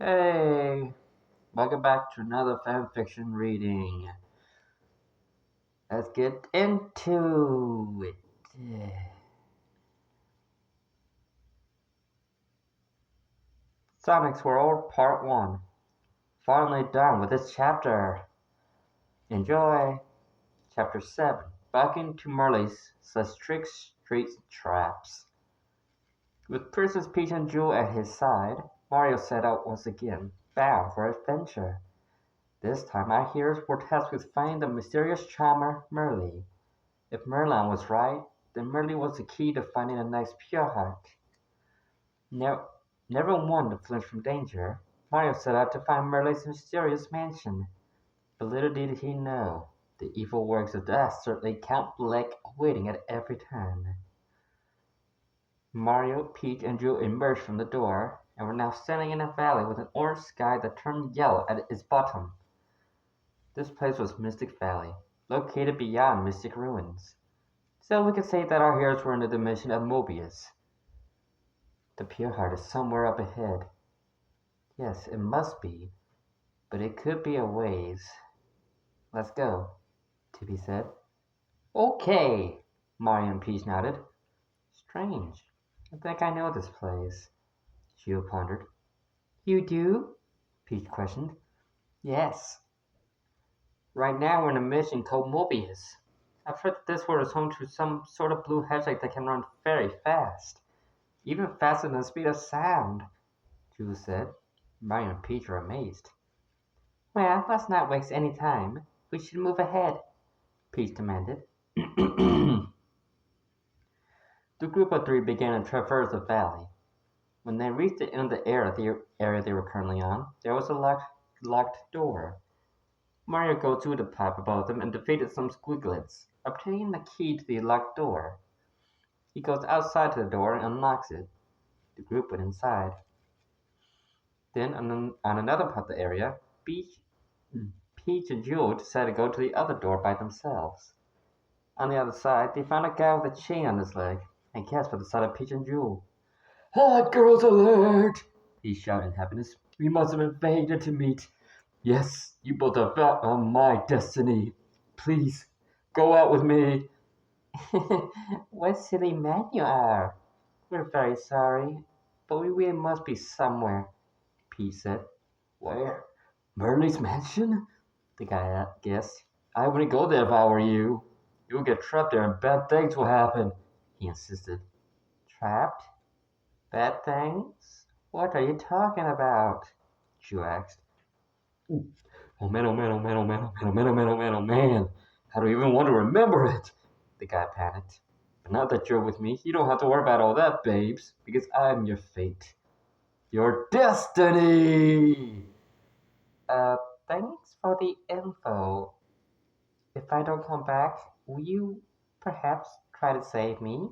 Hey, welcome back to another fanfiction reading. Let's get into it. Sonic's World Part 1. Finally done with this chapter. Enjoy. Chapter 7. Back into Merle's strict street traps. With Princess Peach and Jewel at his side, Mario set out once again, bound for adventure. This time our heroes were tasked with finding the mysterious charmer Merle. If Merlin was right, then Merle was the key to finding a nice pure heart. Never one to flinch from danger, Mario set out to find Merle's mysterious mansion. But little did he know, the evil works of dastardly Count Black awaiting at every turn. Mario, Peach, and Jewel emerged from the door, and were now standing in a valley with an orange sky that turned yellow at its bottom. This place was Mystic Valley, located beyond Mystic Ruins. So we could say that our heroes were in the dimension of Mobius. The pure heart is somewhere up ahead. Yes, it must be, but it could be a ways. Let's go, Tippy said. Okay, Mario and Peach nodded. Strange. I think I know this place, Geo pondered. You do? Peach questioned. Yes. Right now we're in a mission called Mobius. I've heard that this world is home to some sort of blue hedgehog that can run very fast. Even faster than the speed of sound, Jewel said. Mario and Peach were amazed. Well, let's not waste any time. We should move ahead, Peach demanded. The group of three began to traverse the valley. When they reached the end of the area they were currently on, there was a locked door. Mario goes through the pipe above them and defeated some squiglets, obtaining the key to the locked door. He goes outside to the door and unlocks it. The group went inside. Then, on another part of the area, Peach and Jewel decided to go to the other door by themselves. On the other side, they found a guy with a chain on his leg, and cast by the side of Peach and Jewel. Hot girls alert! He shouted in happiness. We must have been fated to meet. Yes, you both are on my destiny. Please, go out with me. What silly man you are. We're very sorry, but we really must be somewhere, Peach said. Where? Merle's mansion? The guy guessed. I wouldn't go there if I were you. You'll get trapped there and bad things will happen, he insisted. Trapped? Bad things? What are you talking about? Chu asked. Oh man, oh man, oh man, oh man, oh man, oh man, oh man, oh man, oh man. How do you even want to remember it? The guy panicked. But now that you're with me, you don't have to worry about all that, babes, because I'm your fate. Your destiny! Thanks for the info. If I don't come back, will you perhaps try to save me?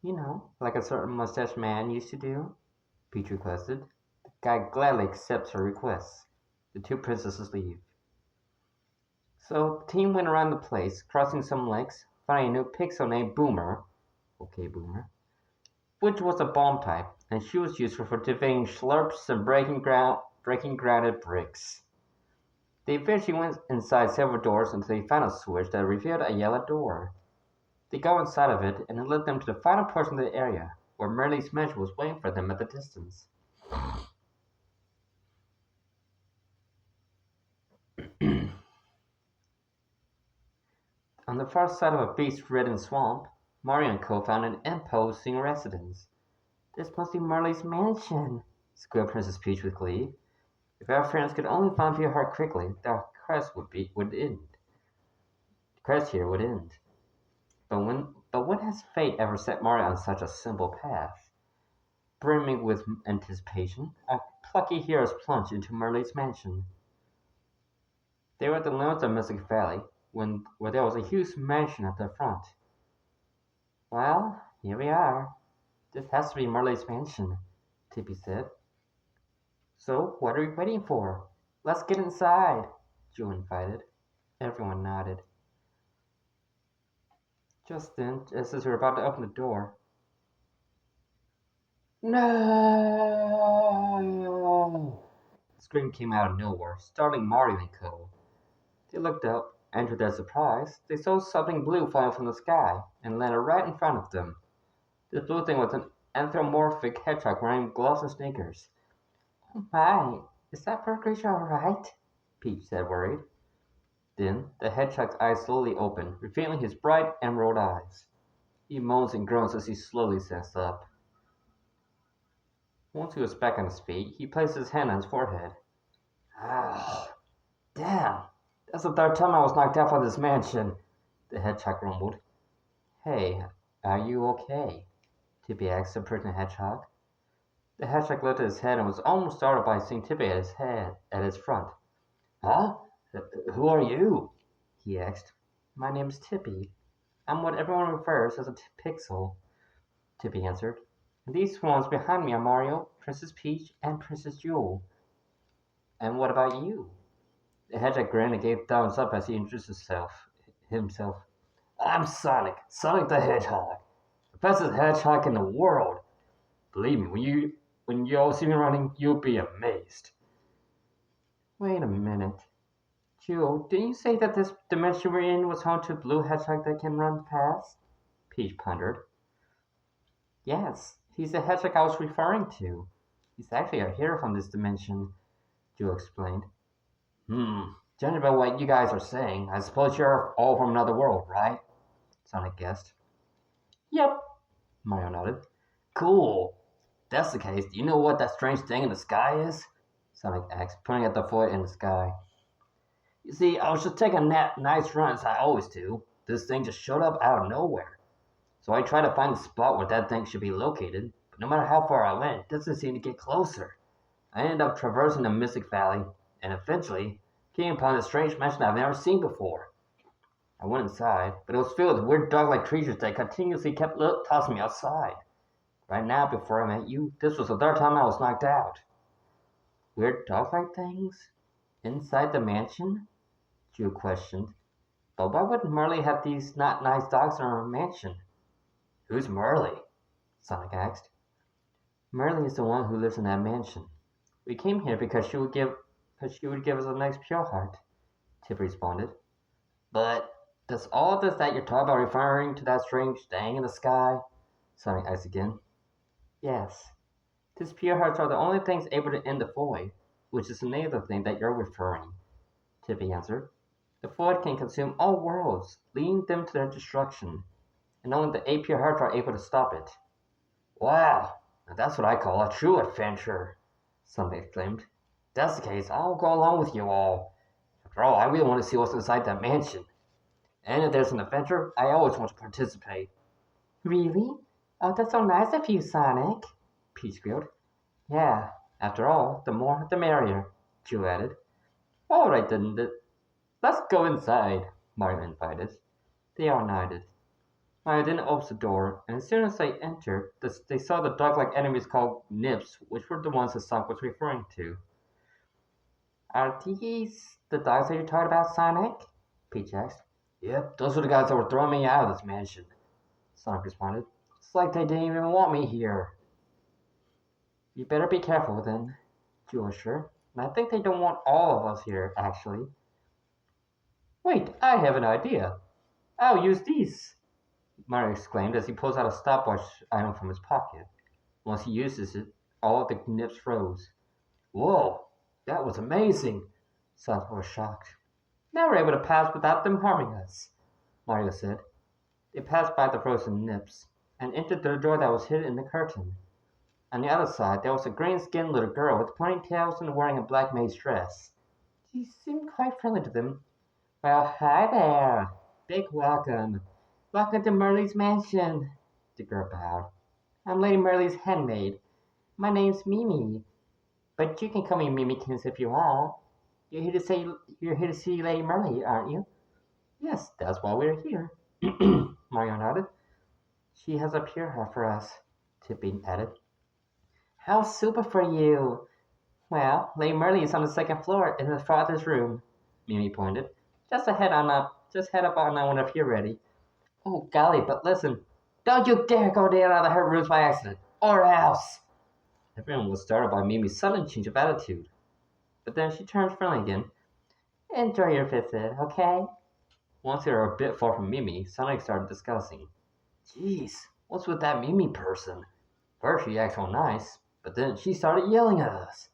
You know, like a certain mustache man used to do? Peach requested. The guy gladly accepts her request. The two princesses leave. So the team went around the place, crossing some lakes, finding a new pixel named Boomer. Okay, Boomer. Which was a bomb type, and she was useful for defeating slurps and breaking grounded bricks. They eventually went inside several doors until they found a switch that revealed a yellow door. They go inside of it, and it led them to the final portion of the area, where Merle's mansion was waiting for them at the distance. On the far side of a beast-ridden swamp, Mario and Co found an imposing residence. This must be Merle's mansion, squealed Princess Peach with glee. If our friends could only find your heart quickly, their would end. The quest here would end. But when has fate ever set Mario on such a simple path? Brimming with anticipation, our plucky heroes plunged into Merle's mansion. They were at the limits of Mystic Valley, where there was a huge mansion at the front. Well, here we are. This has to be Merle's mansion, Tippy said. So, what are we waiting for? Let's get inside, Joe invited. Everyone nodded. Just then, just as we were about to open the door. No! scream came out of nowhere, startling Mario and Co. They looked up, and to their surprise, they saw something blue falling from the sky and landed right in front of them. This blue thing was an anthropomorphic hedgehog wearing gloves and sneakers. "Oh my, is that bird creature alright?" Peach said, worried. Then the hedgehog's eyes slowly opened, revealing his bright emerald eyes. He moans and groans as he slowly stands up. Once he was back on his feet, he placed his hand on his forehead. "Ah, damn! That's the third time I was knocked out from this mansion," the hedgehog rumbled. "Hey, are you okay?" Tippy asked the pretty hedgehog. The hedgehog lifted his head and was almost startled by seeing Tippy at his front. "Huh? Who are you?" he asked. "My name's Tippy. I'm what everyone refers as a pixel," Tippy answered. "And these ones behind me are Mario, Princess Peach, and Princess Jewel." "And what about you?" The hedgehog grinned and gave thumbs up as he introduced himself. "I'm Sonic, Sonic the Hedgehog, the fastest hedgehog in the world. Believe me, when you all see me running, you'll be amazed." "Wait a minute. Jewel, didn't you say that this dimension we're in was home to a blue hedgehog that can run fast?" Peach pondered. "Yes, he's the hedgehog I was referring to. He's actually a hero from this dimension," Jewel explained. Judging by what you guys are saying, I suppose you're all from another world, right?" Sonic guessed. "Yep," Mario nodded. "Cool. If that's the case, do you know what that strange thing in the sky is?" Sonic asked, pointing at the void in the sky. "You see, I was just taking a nice run as I always do. This thing just showed up out of nowhere. So I tried to find the spot where that thing should be located, but no matter how far I went, it doesn't seem to get closer. I ended up traversing the Mystic Valley, and eventually came upon a strange mansion I've never seen before. I went inside, but it was filled with weird dog-like creatures that continuously kept tossing me outside. Right now, before I met you, this was the third time I was knocked out." "Weird dog-like things? Inside the mansion?" Drew questioned. "But why would Merle have these not nice dogs in her mansion?" "Who's Merle?" Sonic asked. "Merle is the one who lives in that mansion. We came here because she would give us a nice pure heart," Tip responded. "But does all this that you're talking about referring to that strange thing in the sky?" Sonic asked again. "Yes. These pure hearts are the only things able to end the void, which is another thing that you're referring," Tippy answered. "The void can consume all worlds, leading them to their destruction, and only the 8 pure hearts are able to stop it." "Wow, now that's what I call a true adventure," Sonic exclaimed. "If that's the case, I'll go along with you all. After all, I really want to see what's inside that mansion. And if there's an adventure, I always want to participate." "Really? Oh, that's so nice of you, Sonic," Peach squealed. "Yeah, after all, the more the merrier," Drew added. "All right then, let's go inside," Mario invited. They all nodded. Mario then opened the door, and as soon as they entered, they saw the dog-like enemies called Nips, which were the ones that Sonic was referring to. "Are these the dogs that you talked about, Sonic?" Peach asked. "Yep, those were the guys that were throwing me out of this mansion," Sonic responded. "It's like they didn't even want me here." "You better be careful then," Jewel assured. "And I think they don't want all of us here, actually." "Wait, I have an idea. I'll use these," Mario exclaimed as he pulls out a stopwatch item from his pocket. Once he uses it, all of the nips froze. "Whoa, that was amazing!" Sonic was shocked. "Now we're able to pass without them harming us," Mario said. They passed by the frozen nips and entered the door that was hidden in the curtain. On the other side, there was a green-skinned little girl with pointy tails and wearing a black maid's dress. She seemed quite friendly to them. "Well, hi there. Big welcome. Welcome to Merle's mansion," the girl bowed. "I'm Lady Merle's handmaid. My name's Mimi, but you can call me Mimikins if you want. You're here to see Lady Merle, aren't you?" "Yes, that's why we're here," Mario nodded. "She has a pure heart for us," Tippy added. "How super for you! Well, Lady Merle is on the second floor in her father's room," Mimi pointed. Just head up on that one if you're ready." "Oh, golly, but listen, don't you dare go down out of her rooms by accident, or else!" Everyone was startled by Mimi's sudden change of attitude. but then she turned friendly again. Enjoy your visit, okay? Once they were a bit far from Mimi, Sonic started discussing. Jeez, what's with that Mimi person? First she acted all nice, but then she started yelling at us.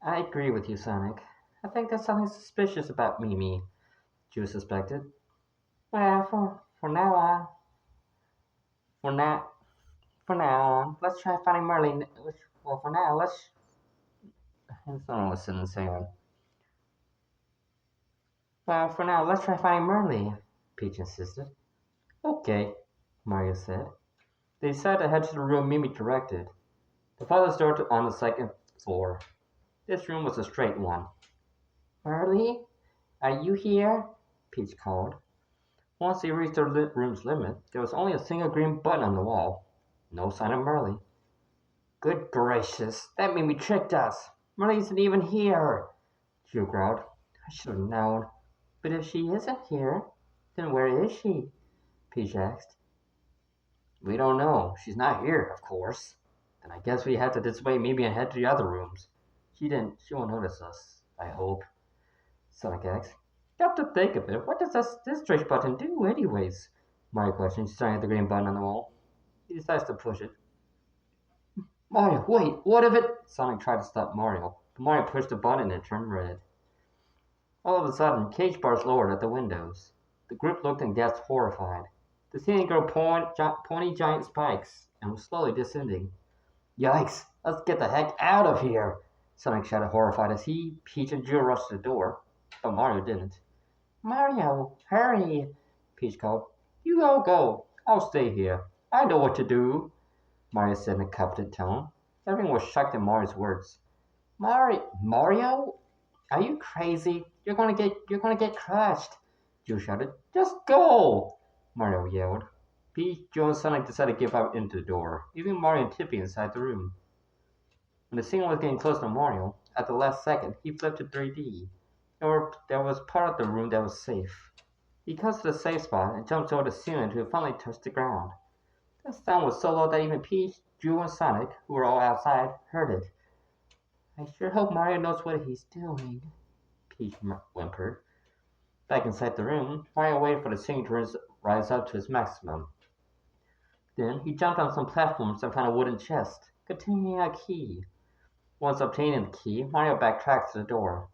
I agree with you, Sonic. I think there's something suspicious about Mimi, Ju suspected. Well, for now, for now on, let's try finding Merlin. Well, for now, let's. Someone was saying. Well, for now, let's try finding Merlin, Peach insisted. Okay, Mario said. They decided to head to the room Mimi directed. The father's door on the second floor. This room was a straight one. Merlin, are you here? Peach called. Once they reached their room's limit, there was only a single green button on the wall. No sign of Merlin. Good gracious, that Mimi tricked us. Merlin isn't even here, Ju growled. I should have known. But if she isn't here, then where is she? Peach asked. We don't know. She's not here, of course. Then I guess we have to dissuade Mimi and head to the other rooms. She won't notice us, I hope. Sonic asked. Come to think of it, what does this stretch button do anyways? Mario questioned, staring at the green button on the wall. He decides to push it. Mario, wait, what if it? Sonic tried to stop Mario, but Mario pushed the button and it turned red. All of a sudden, cage bars lowered at the windows. The group looked and gasped horrified. The ceiling grew pointy giant spikes and was slowly descending. Yikes, let's get the heck out of here! Sonic shouted horrified as he, Peach, and Jill rushed to the door, but Mario didn't. Mario, hurry! Peach called. You all go. I'll stay here. I know what to do, Mario said in a confident tone. Everyone was shocked at Mario's words. Mario? Are you crazy? You're gonna get crushed, Jill shouted. Just go! Mario yelled. Peach, Jill, and Sonic decided to give up into the door, leaving Mario and Tippy inside the room. When the scene was getting close to Mario, at the last second, he flipped to 3D. There was part of the room that was safe. He cuts to the safe spot and jumps over the ceiling until it finally touched the ground. The sound was so low that even Peach, Drew, and Sonic, who were all outside, heard it. I sure hope Mario knows what he's doing, Peach whimpered. Back inside the room, Mario waited for the ceiling to rise up to its maximum. Then he jumped on some platforms and found a wooden chest, containing a key. Once obtaining the key, Mario backtracks to the door.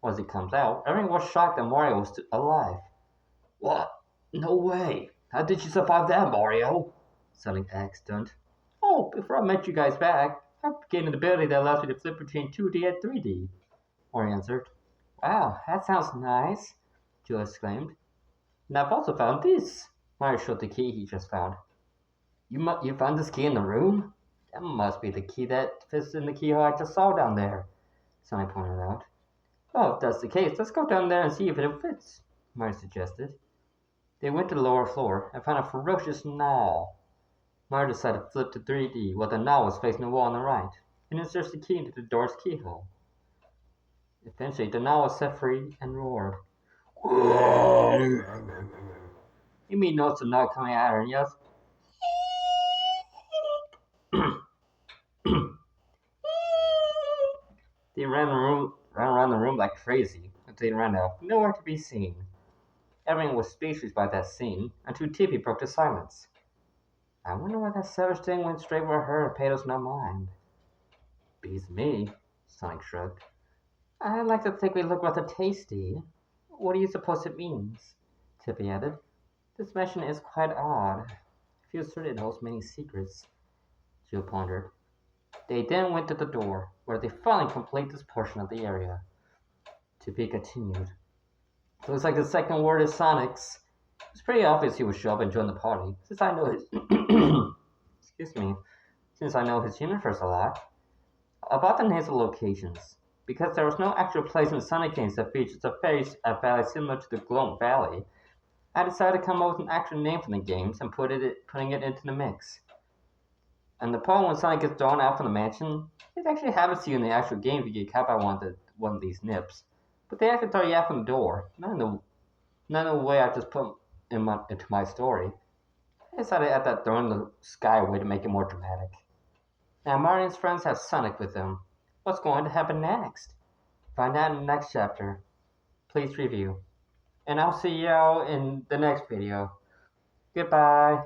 Once he comes out, everyone was shocked that Mario was alive. What? No way! How did you survive that, Mario? Sonic asked, stunned. Oh, before I met you guys back, I gained an ability that allows me to flip between 2D and 3D, Mario answered. Wow, that sounds nice, Jill exclaimed. And I've also found this. Mario showed the key he just found. You found this key in the room? That must be the key that fits in the keyhole I just saw down there, Sonic pointed out. Well, if that's the case, let's go down there and see if it fits, Mario suggested. They went to the lower floor and found a ferocious gnaw. Mario decided to flip to 3D while the gnaw was facing the wall on the right, and inserts the key into the door's keyhole. Eventually, the gnaw was set free and roared. Mimi noticed the gnaw coming at her and yells, They ran around the room like crazy until they ran out, nowhere to be seen. Everyone was speechless by that scene until Tippy broke the silence. I wonder why that savage thing went straight for her and paid us no mind. Beats me, Sonic shrugged. I'd like to think we look rather tasty. What do you suppose it means? Tippy added. This mission is quite odd. I feel certain it holds many secrets. Jill pondered. They then went to the door, where they finally completed this portion of the area. Tippy continued. It looks like the second word is Sonic's. It's pretty obvious he would show up and join the party, since I know his since I know his universe a lot. About the names of locations. Because there was no actual place in Sonic games that features a valley similar to the Gloam Valley, I decided to come up with an actual name for the games and putting it into the mix. And the part when Sonic gets thrown out from the mansion, it actually happens to you in the actual game if you get caught by one of these nips. But they actually throw you out from the door, not in the way I just put into my story. I decided to add that throw in the sky way to make it more dramatic. Now Marion's friends have Sonic with them. What's going to happen next? Find out in the next chapter. Please review. And I'll see y'all in the next video. Goodbye.